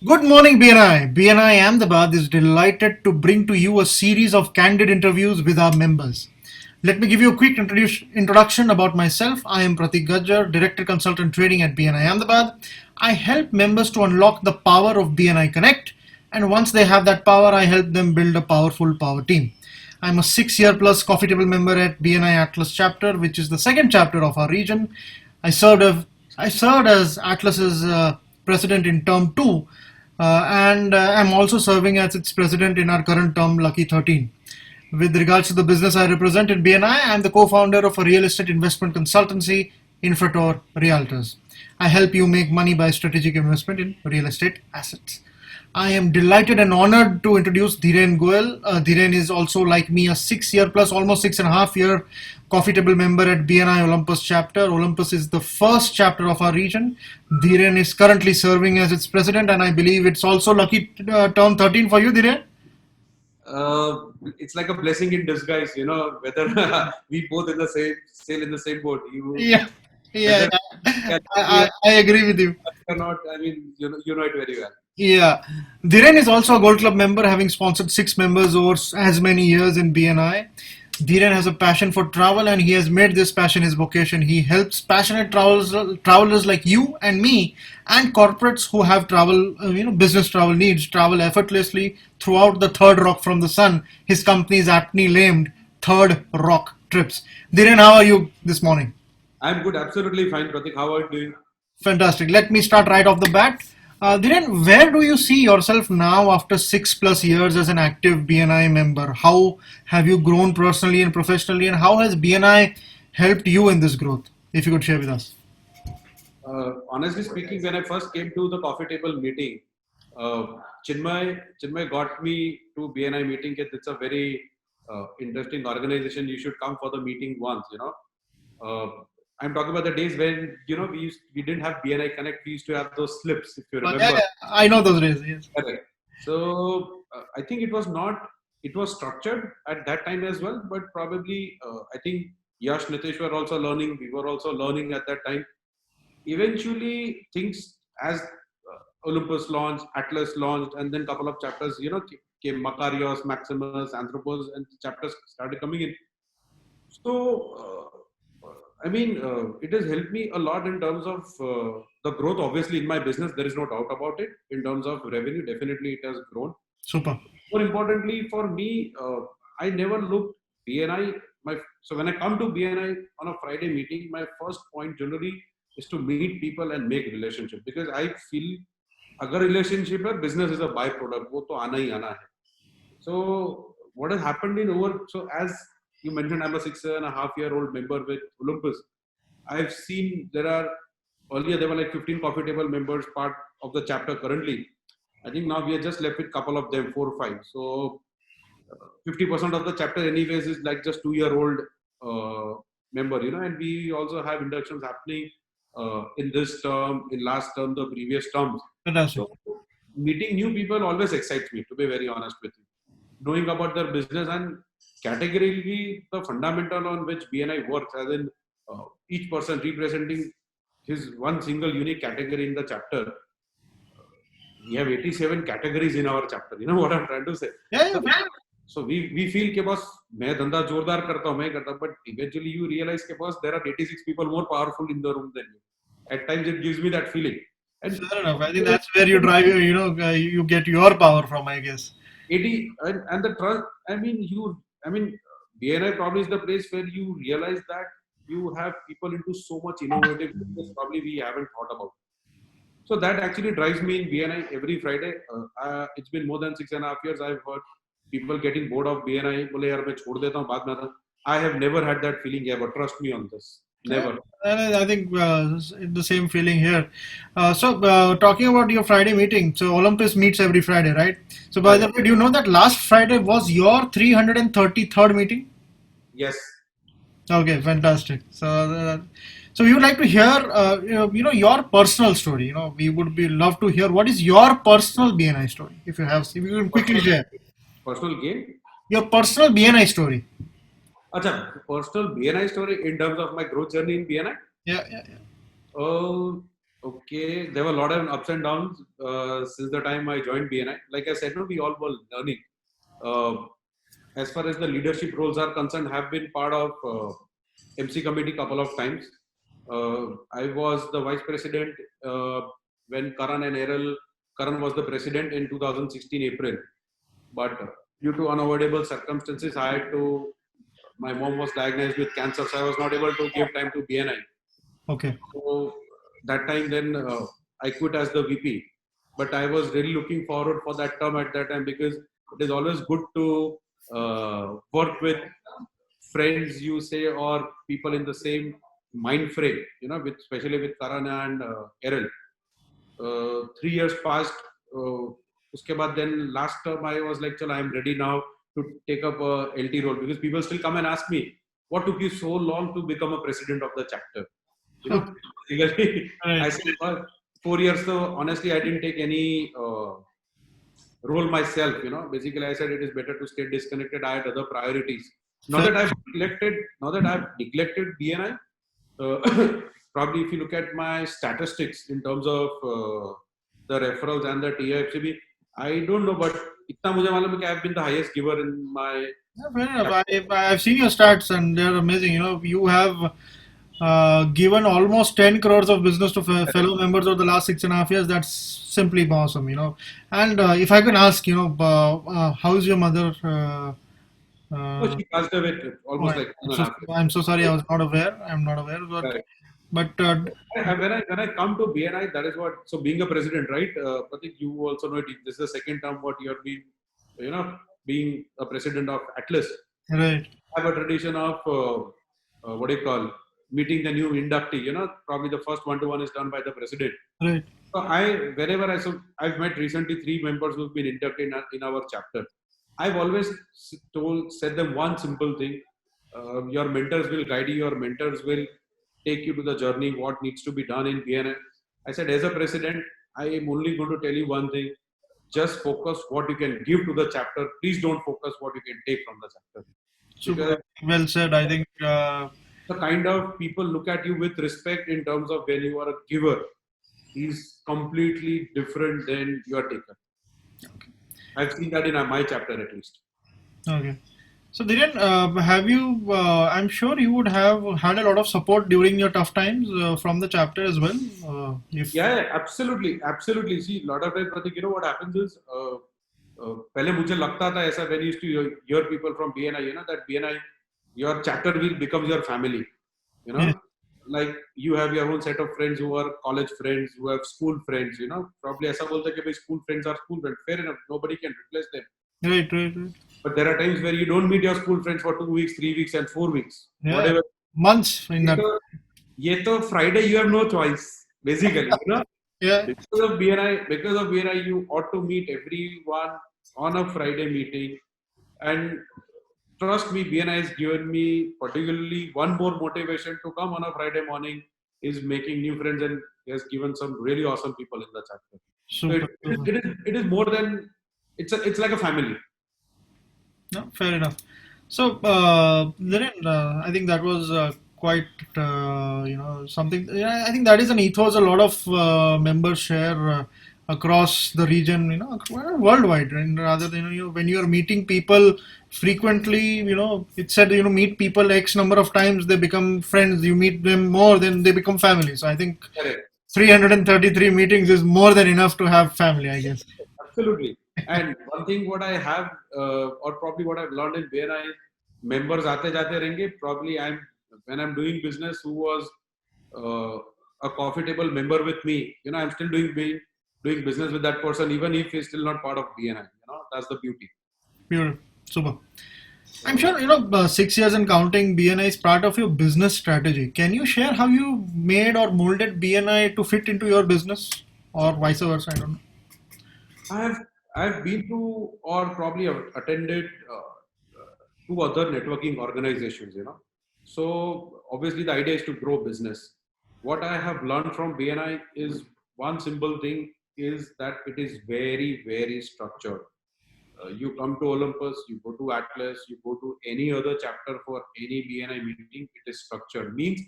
Good morning, BNI. BNI Ahmedabad is delighted to bring to you a series of candid interviews with our members. Let me give you a quick introduction about myself. I am Pratik Gajjar, Director Consultant Trading at BNI Ahmedabad. I help members to unlock the power of BNI Connect, and once they have that power, I help them build a powerful power team. I'm a 6 year plus coffee table member at BNI Atlas chapter, which is the second chapter of our region. I served as, I served as Atlas's president in term two, and I'm also serving as its president in our current term, Lucky 13. With regards to the business I represent in BNI, I'm the co-founder of a real estate investment consultancy, Infrator Realtors. I help you make money by strategic investment in real estate assets. I am delighted and honored to introduce Dhiren Goel. Dhiren is also, like me, a 6 year plus, almost 6.5 year coffee table member at BNI Olympus chapter. Olympus is the first chapter of our region. Dhiren is currently serving as its president, and I believe it's also lucky term 13 for you, Dhiren. uh, it's like a blessing in disguise, whether we both in the same sail in the same boat. Yeah, yeah, Whether yeah. can we I agree with you. or not, I mean, you know it very well. Yeah, Dhiren is also a Gold Club member, having sponsored six members over as many years in BNI. Dhiren has a passion for travel, and he has made this passion his vocation. He helps passionate travelers like you and me, and corporates who have business travel needs, travel effortlessly throughout the third rock from the sun. His company is aptly named Third Rock Trips. Dhiren, how are you this morning? I'm good, absolutely fine, Pratik. How are you doing? Fantastic. Let me start right off the bat. Dhiren, where do you see yourself now after 6 plus years as an active BNI member? How have you grown personally and professionally, and how has BNI helped you in this growth? If you could share with us. Honestly speaking, when I first came to the coffee table meeting, uh, Chinmay got me to BNI meeting. It's a very interesting organization. You should come for the meeting once. Uh, I'm talking about the days when we didn't have BNI Connect. We used to have those slips, if you Yeah, remember. yeah, I know those days. Yes. Correct. So I think it was not. It was structured at that time as well, but probably I think Yash Nitish were also learning. We were also learning at that time. Eventually, things as Olympus launched, Atlas launched, and then couple of chapters, came Macarios, Maximus, Anthropos, and chapters started coming in. So, I mean, it has helped me a lot in terms of the growth. Obviously, in my business, there is no doubt about it. In terms of revenue, definitely it has grown. Super. More importantly, for me, I never looked BNI. So when I come to BNI on a Friday meeting, my first point generally is to meet people and make relationship because I feel अगर relationship है business is a byproduct वो तो आना ही आना है. So what has happened in over so as you mentioned I'm a 6.5 year old member with Olympus. I've seen there are earlier there were like 15 coffee table members part of the chapter currently. I think now we are just left with couple of them, 4 or 5. So 50% of the chapter anyways is like just 2 year old member, and we also have inductions happening in this term, in last term, the previous terms. Fantastic. So meeting new people always excites me, to be very honest with you. Knowing about their business and categorically the fundamental on which BNI works, as in each person representing his one single unique category in the chapter. We have 87 categories in our chapter. You know what I'm trying to say? Yeah, So, yeah. so we feel कि बस मैं धंधा जोरदार करता हूँ मैं करता हूँ but eventually you realize कि बस there are 86 people more powerful in the room than you. At times it gives me that feeling. And Fair enough. I think that's where you drive you get your power from, I guess. 80 and the trust. I mean BNI probably is the place where you realize that you have people into so much innovative business probably we haven't thought about. So that actually drives me in BNI every Friday. It's been more than 6.5 years. I've heard people getting bored of BNI. बोले यार मैं छोड़ देता हूँ बाद में आता हूँ. I have never had that feeling ever. Trust me on this. Yeah, Never. and I think the same feeling here. Talking about your Friday meeting, so Olympus meets every Friday, right? So, by Right. the way, do you know that last Friday was your 333rd meeting? Yes. Okay, fantastic. So we would like to hear, your personal story. We would be love to hear what is your personal BNI story. If you can quickly Personal share personal gain. your personal BNI story. Acha, personal BNI story in terms of my growth journey in BNI. Yeah, yeah, yeah. Uh, Okay, there were a lot of ups and downs since the time I joined BNI. Like I said, no, we all were learning. Uh, as far as the leadership roles are concerned, have been part of MC committee couple of times. I was the vice president when Karan and Errol. Karan was the president in 2016 April, but due to unavoidable circumstances, I had to. My mom was diagnosed with cancer, so I was not able to give time to BNI. Okay. So that time, then I quit as the VP. But I was really looking forward for that term at that time because it is always good to work with friends, you say, or people in the same mind frame. You know, with especially with Karan and Errol. 3 years passed. Uske baad then last term I was like, "Chal, I am ready now to take up a LT role," because people still come and ask me, "What took you so long to become a president of the chapter?" You know, basically, I Right. said, well, 4 years. So honestly, I didn't take any role myself. You know, basically, I said it is better to stay disconnected. I had other priorities. Not Fair. that I've neglected, not that I've neglected BNI. Probably, if you look at my statistics in terms of the referrals and the TIFCB, I don't know, but itna mujhe malum hai कि I've been the highest giver in my Yeah, fair enough. chapter. I've seen your stats and they're amazing. You know, you have given almost 10 crores of business to fellow members over the last 6.5 years. That's simply awesome, you know. And if I can ask, you know, how's your mother? No, Uh, she passed away oh, almost like I'm one and so, a half years. I'm so sorry. I was not aware. I'm not aware. Correct. But When I come to BNI, that is what. So being a president, right? Pratik, you also know it. This is the second term what you have been, you know, being a president of Atlas. right, I have a tradition of what do you call meeting the new inductee. You know, probably the first one-to-one is done by the president. right, So I've met recently 3 members who've been inducted in our chapter. I've always said them one simple thing: your mentors will guide you. Your mentors will take you to the journey. What needs to be done in BNI? I said, as a president, I am only going to tell you one thing: just focus what you can give to the chapter. Please don't focus what you can take from the chapter, super, because well said. I think the kind of people look at you with respect in terms of when you are a giver is completely different than your taker. I've seen that in my chapter at least. okay. So, Dhiren, have you? I'm sure you would have had a lot of support during your tough times from the chapter as well. If Yeah, yeah, absolutely, absolutely. See, lot of times, Pratik, you know what happens is, पहले मुझे लगता था ऐसा when I used to hear people from BNI, you know, that BNI, your chapter will becomes your family, you yeah, know, like you have your own set of friends who are college friends, who have school friends, you know, probably ऐसा बोलते कि भाई school friends are school friends, fair enough, nobody can replace them. right, right, right. But there are times where you don't meet your school friends for 2 weeks, 3 weeks, and 4 weeks, Yeah, whatever. months in ये that. तो ये तो Friday you have no choice basically, you know. Yeah, Because of BNI, you ought to meet everyone on a Friday meeting. And trust me, BNI has given me particularly one more motivation to come on a Friday morning is making new friends, and he has given some really awesome people in the chapter. So super, super. it is more than it's like a family. No, fair enough. So, Dhiren, I think that was quite, you know, something. Yeah, I think that is an ethos a lot of members share across the region, you know, worldwide. And rather than, you know, when you are meeting people frequently, you know, it said, you know, meet people X number of times, they become friends. You meet them more, then they become family. So I think Correct. 333 meetings is more than enough to have family, I guess. Absolutely. And one thing what I have, or probably what I've learned in BNI, members आते जाते रहेंगे. Probably when I'm doing business, who was uh, a coffee table member with me, you know, I'm still doing business with that person, even if he's still not part of BNI. You know, that's the beauty. Beautiful. Super. I'm So sure you know 6 years and counting BNI is part of your business strategy. Can you share how you made or molded BNI to fit into your business, or vice versa? I don't know. I've I've been to or probably attended two other networking organizations, you know. So obviously the idea is to grow business. What I have learned from BNI is one simple thing is that it is very, very structured. You come to Olympus, you go to Atlas, you go to any other chapter for any BNI meeting, it is structured. Means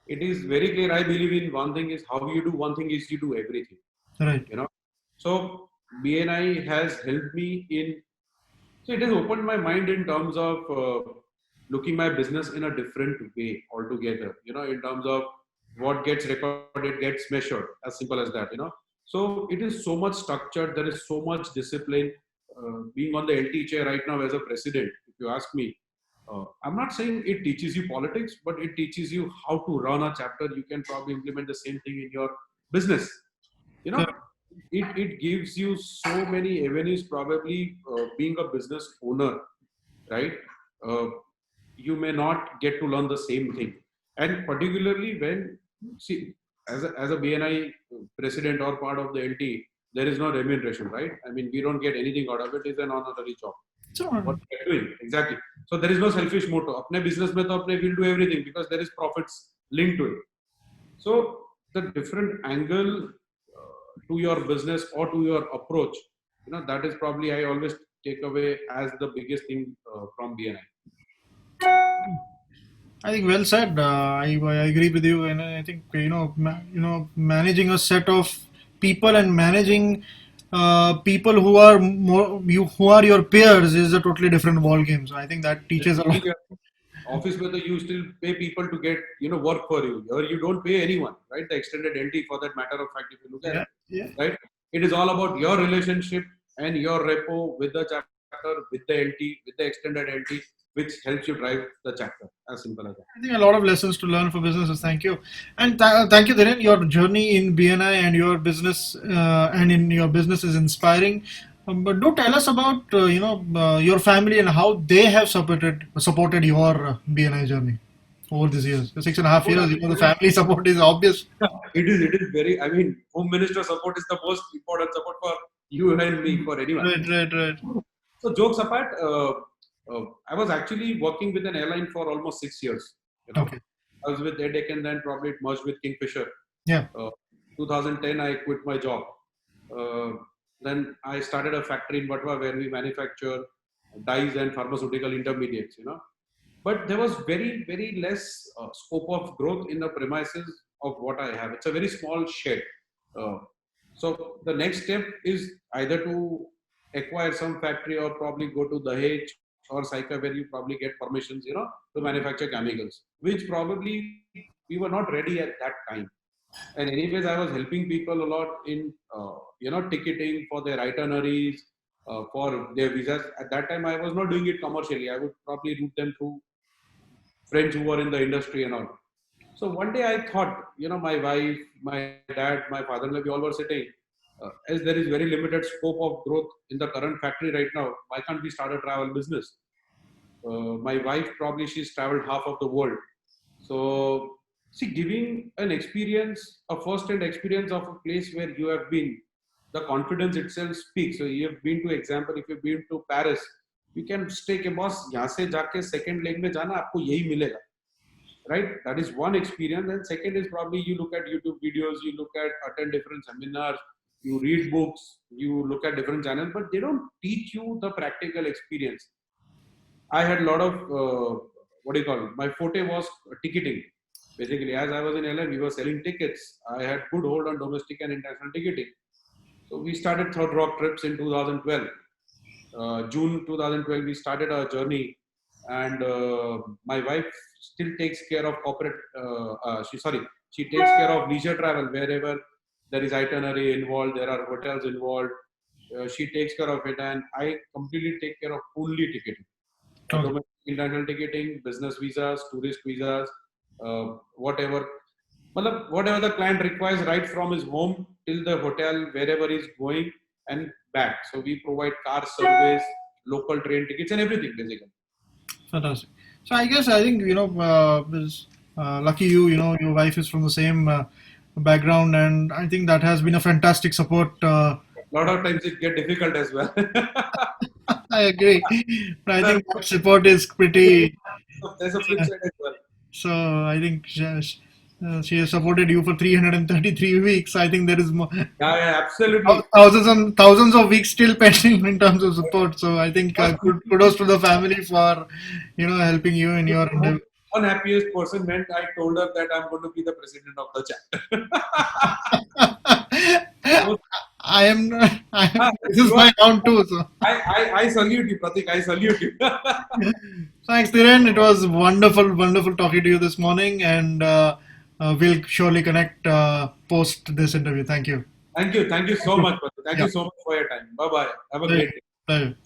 it is very clear. I believe in one thing is how you do one thing is you do everything. Right. You know, so BNI has helped me in. So it has opened my mind in terms of looking my business in a different way altogether. You know, in terms of what gets recorded gets measured. As simple as that. You know, so it is so much structured. There is so much discipline. Being on the LT chair right now as a president, if you ask me, I'm not saying it teaches you politics, but it teaches you how to run a chapter. You can probably implement the same thing in your business. You know, Correct. it gives you so many avenues. Probably being a business owner, right? uh, you may not get to learn the same thing, and particularly when, see, as a BNI president or part of the LT, there is no remuneration, right? I mean, we don't get anything out of it. It's an honorary job So, what we are doing, exactly. So there is no selfish motive. अपने business में तो अपने will do everything because there is profits linked to it. So the different angle to your business or to your approach, you know, that is probably I always take away as the biggest thing from BNI. I think well said. I agree with you, and I think managing a set of people and managing people who are who are your peers is a totally different ball game. So I think that teaches a lot. Office where you still pay people to get, you know, work for you, or you don't pay anyone, right? The extended LT, for that matter of fact, if you look at Yeah, it, yeah. right? It is all about your relationship and your repo with the chapter, with the LT, with the extended LT, which helps you drive the chapter. As simple as that. I think a lot of lessons to learn for businesses. Thank you, and thank you, Dhiren. Your journey in BNI and your business and in your business is inspiring. But do tell us about your family and how they have supported your BNI journey over these years. The 6.5 years, the family support is obvious. It is very, I mean, home minister support is the most important support for you and me, for anyone. Right, right, right. So jokes apart, I was actually working with an airline for almost 6 years. You know, Okay. I was with Air Deccan, then probably it merged with Kingfisher. Yeah. Uh, 2010, I quit my job. Uh, then I started a factory in Vatva where we manufacture dyes and pharmaceutical intermediates. You know, but there was very very less scope of growth in the premises of what I have. It's a very small shed. Uh, so the next step is either to acquire some factory or probably go to Dahej or Saika where you probably get permissions, you know, to manufacture chemicals, which probably we were not ready at that time. And anyways, I was helping people a lot in, ticketing for their itineraries, for their visas. At that time, I was not doing it commercially. I would probably route them through friends who were in the industry and all. So one day I thought, you know, my wife, my dad, my father-in-law, we all were sitting. As there is very limited scope of growth in the current factory right now, why can't we start a travel business? My wife probably she's traveled half of the world. So see, giving an experience, a first-hand experience of a place where you have been, the confidence itself speaks. So you have been to example, if you've been to Paris, you can stay के boss यहाँ से जाके second leg में जाना आपको यही मिलेगा, right? That is one experience. And second is probably you look at YouTube videos, you look at attend different seminars, you read books, you look at different channels, but they don't teach you the practical experience. I had a lot of what do you call it? My forte was ticketing. Basically, as I was in LA, we were selling tickets. I had good hold on domestic and international ticketing. So we started Third Rock Trips in 2012. June 2012, we started our journey, and my wife still takes care of corporate. She takes care of leisure travel wherever there is itinerary involved, there are hotels involved. She takes care of it, and I completely take care of only ticketing, Okay. domestic international ticketing, business visas, tourist visas, whatever. Whatever the client requires, right from his home till the hotel, wherever he's going and back. So we provide car service, local train tickets, and everything basically. Fantastic. So I think lucky you. Your wife is from the same background, and I think that has been a fantastic support. A lot of times it get difficult as well. I agree, but I think that support is pretty. So there's a flip side as well. So I think she has supported you for 333 weeks. I think there is more, Yeah, absolutely. thousands and thousands of weeks still pending in terms of support. So I think First, kudos to the family for helping you in your endeavor. unhappiest person meant I told her that I'm going to be the president of the chapter. So, I am. This is you are, my round two. So I salute you, Pratik. I salute you. thanks, Dhiren. It was wonderful, wonderful talking to you this morning, and we'll surely connect post this interview. Thank you. Thank you. Thank you so Thank you. much, Pratik. Thank Yeah. you so much for your time. Bye bye. Have a Pleasure. great day. Pleasure.